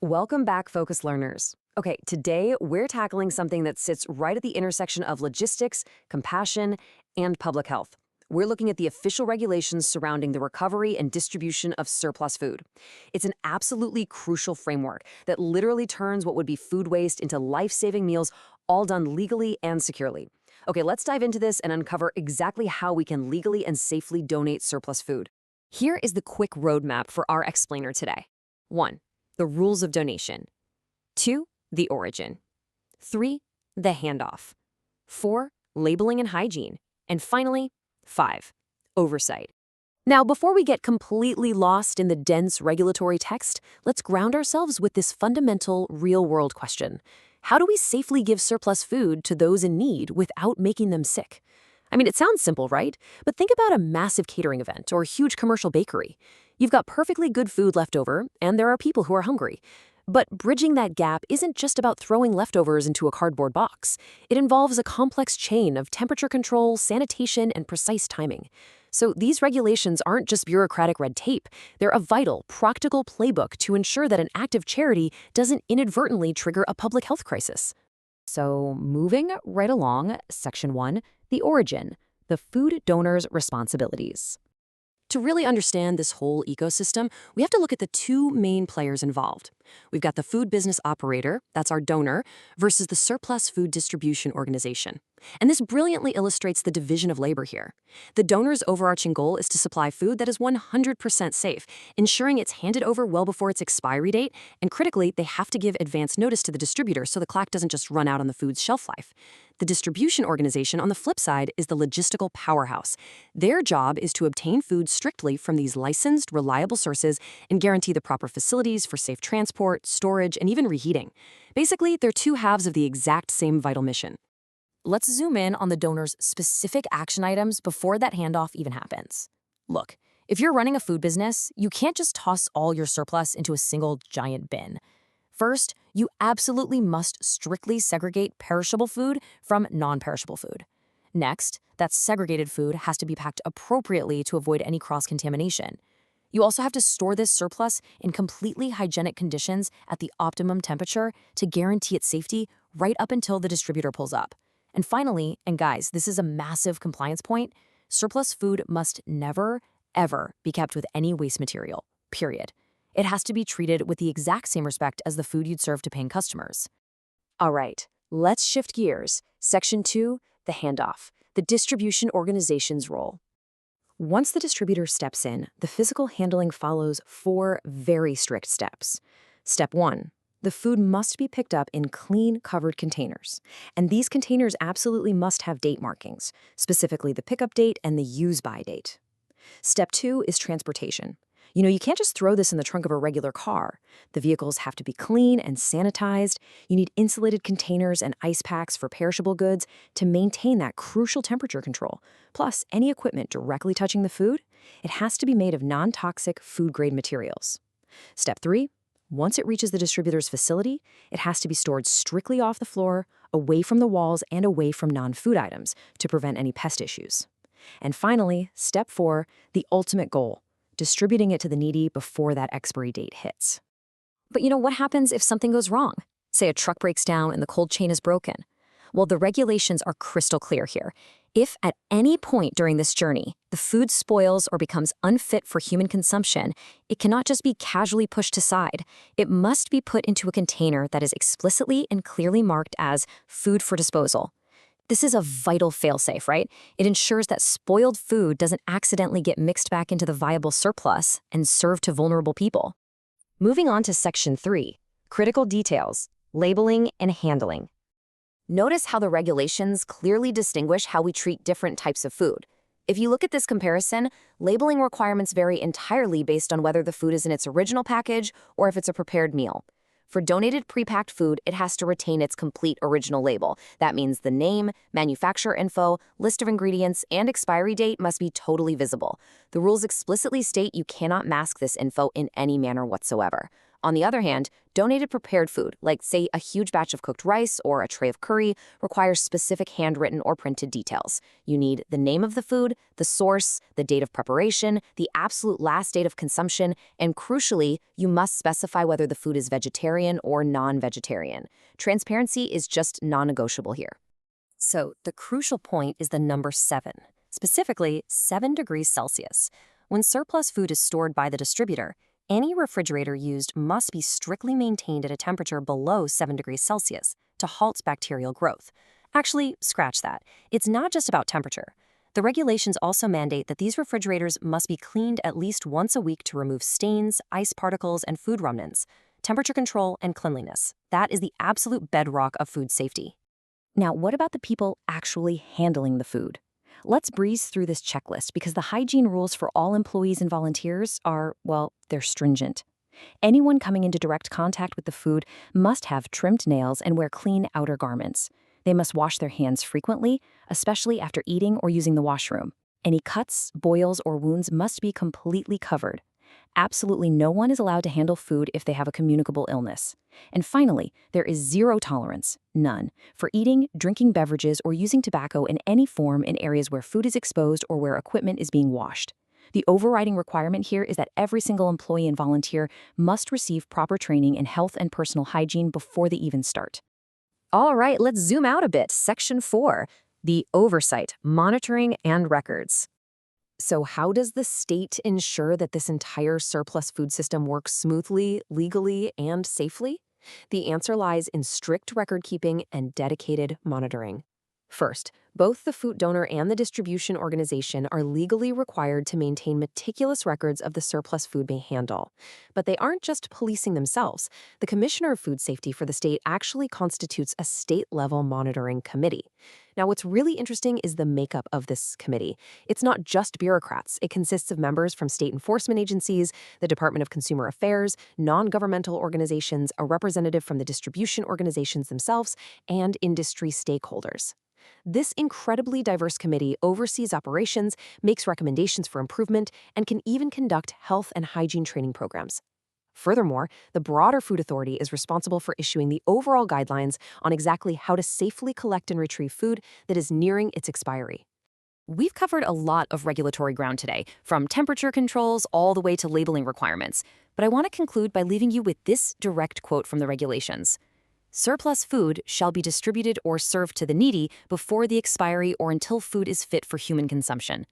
Welcome back, Focus Learners. Okay, today we're tackling something that sits right at the intersection of logistics, compassion, and public health. We're looking at the official regulations surrounding the recovery and distribution of surplus food. It's an absolutely crucial framework that literally turns what would be food waste into life-saving meals, all done legally and securely. Okay, let's dive into this and uncover exactly how we can legally and safely donate surplus food. Here is the quick roadmap for our explainer today. 1. The rules of donation. 2. The origin. 3. The handoff. 4. Labeling and hygiene. And finally, 5. Oversight. Now, before we get completely lost in the dense regulatory text, let's ground ourselves with this fundamental, real-world question. How do we safely give surplus food to those in need without making them sick? I mean, it sounds simple, right? But think about a massive catering event or a huge commercial bakery. You've got perfectly good food left over, and there are people who are hungry. But bridging that gap isn't just about throwing leftovers into a cardboard box. It involves a complex chain of temperature control, sanitation, and precise timing. So these regulations aren't just bureaucratic red tape. They're a vital, practical playbook to ensure that an act of charity doesn't inadvertently trigger a public health crisis. So moving right along, Section 1, the origin, the food donor's responsibilities. To really understand this whole ecosystem, we have to look at the two main players involved. We've got the food business operator, that's our donor, versus the surplus food distribution organization. And this brilliantly illustrates the division of labor here. The donor's overarching goal is to supply food that is 100% safe, ensuring it's handed over well before its expiry date, and critically, they have to give advance notice to the distributor so the clock doesn't just run out on the food's shelf life. The distribution organization, on the flip side, is the logistical powerhouse. Their job is to obtain food strictly from these licensed, reliable sources and guarantee the proper facilities for safe transport, storage, and even reheating. Basically, they're two halves of the exact same vital mission. Let's zoom in on the donor's specific action items before that handoff even happens. Look, if you're running a food business, you can't just toss all your surplus into a single giant bin. First, you absolutely must strictly segregate perishable food from non-perishable food. Next, that segregated food has to be packed appropriately to avoid any cross-contamination. You also have to store this surplus in completely hygienic conditions at the optimum temperature to guarantee its safety right up until the distributor pulls up. And finally, and guys, this is a massive compliance point, surplus food must never, ever be kept with any waste material, period. It has to be treated with the exact same respect as the food you'd serve to paying customers. All right, let's shift gears. Section 2, the handoff, the distribution organization's role. Once the distributor steps in, the physical handling follows 4 very strict steps. Step 1. The food must be picked up in clean, covered containers. And these containers absolutely must have date markings, specifically the pickup date and the use-by date. Step 2 is transportation. You can't just throw this in the trunk of a regular car. The vehicles have to be clean and sanitized. You need insulated containers and ice packs for perishable goods to maintain that crucial temperature control. Plus, any equipment directly touching the food, it has to be made of non-toxic food-grade materials. Step 3. Once it reaches the distributor's facility, it has to be stored strictly off the floor, away from the walls, and away from non-food items to prevent any pest issues. And finally, Step 4, the ultimate goal, distributing it to the needy before that expiry date hits. But what happens if something goes wrong? Say a truck breaks down and the cold chain is broken. Well, the regulations are crystal clear here. If at any point during this journey, the food spoils or becomes unfit for human consumption, it cannot just be casually pushed aside. It must be put into a container that is explicitly and clearly marked as food for disposal. This is a vital failsafe, right? It ensures that spoiled food doesn't accidentally get mixed back into the viable surplus and served to vulnerable people. Moving on to Section 3, critical details, labeling and handling. Notice how the regulations clearly distinguish how we treat different types of food. If you look at this comparison, labeling requirements vary entirely based on whether the food is in its original package or if it's a prepared meal. For donated pre-packed food, it has to retain its complete original label. That means the name, manufacturer info, list of ingredients, and expiry date must be totally visible. The rules explicitly state you cannot mask this info in any manner whatsoever. On the other hand, donated prepared food, like say a huge batch of cooked rice or a tray of curry, requires specific handwritten or printed details. You need the name of the food, the source, the date of preparation, the absolute last date of consumption, and crucially, you must specify whether the food is vegetarian or non-vegetarian. Transparency is just non-negotiable here. So the crucial point is the number 7, specifically 7 degrees Celsius. When surplus food is stored by the distributor, any refrigerator used must be strictly maintained at a temperature below 7 degrees Celsius to halt bacterial growth. Actually, scratch that. It's not just about temperature. The regulations also mandate that these refrigerators must be cleaned at least once a week to remove stains, ice particles, and food remnants. Temperature control and cleanliness. That is the absolute bedrock of food safety. Now, what about the people actually handling the food? Let's breeze through this checklist because the hygiene rules for all employees and volunteers are, well, they're stringent. Anyone coming into direct contact with the food must have trimmed nails and wear clean outer garments. They must wash their hands frequently, especially after eating or using the washroom. Any cuts, boils, or wounds must be completely covered. Absolutely no one is allowed to handle food if they have a communicable illness. And finally, there is zero tolerance, none, for eating, drinking beverages, or using tobacco in any form in areas where food is exposed or where equipment is being washed. The overriding requirement here is that every single employee and volunteer must receive proper training in health and personal hygiene before they even start. All right, let's zoom out a bit. Section 4, the oversight, monitoring, and records. So how does the state ensure that this entire surplus food system works smoothly, legally, and safely? The answer lies in strict record keeping and dedicated monitoring. First, both the food donor and the distribution organization are legally required to maintain meticulous records of the surplus food they handle. But they aren't just policing themselves. The Commissioner of Food Safety for the state actually constitutes a state-level monitoring committee. Now, what's really interesting is the makeup of this committee. It's not just bureaucrats. It consists of members from state enforcement agencies, the Department of Consumer Affairs, non-governmental organizations, a representative from the distribution organizations themselves, and industry stakeholders. This incredibly diverse committee oversees operations, makes recommendations for improvement, and can even conduct health and hygiene training programs. Furthermore, the broader food authority is responsible for issuing the overall guidelines on exactly how to safely collect and retrieve food that is nearing its expiry. We've covered a lot of regulatory ground today, from temperature controls all the way to labeling requirements. But I want to conclude by leaving you with this direct quote from the regulations. Surplus food shall be distributed or served to the needy before the expiry or until food is fit for human consumption.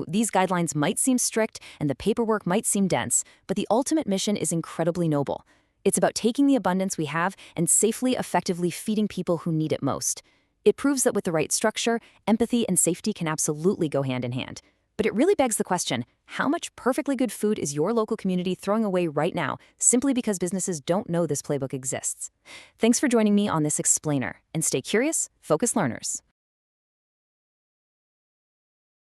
These guidelines might seem strict and the paperwork might seem dense, but the ultimate mission is incredibly noble. It's about taking the abundance we have and safely, effectively feeding people who need it most. It proves that with the right structure, empathy and safety can absolutely go hand in hand. But it really begs the question, how much perfectly good food is your local community throwing away right now simply because businesses don't know this playbook exists? Thanks for joining me on this explainer, and stay curious, focused learners.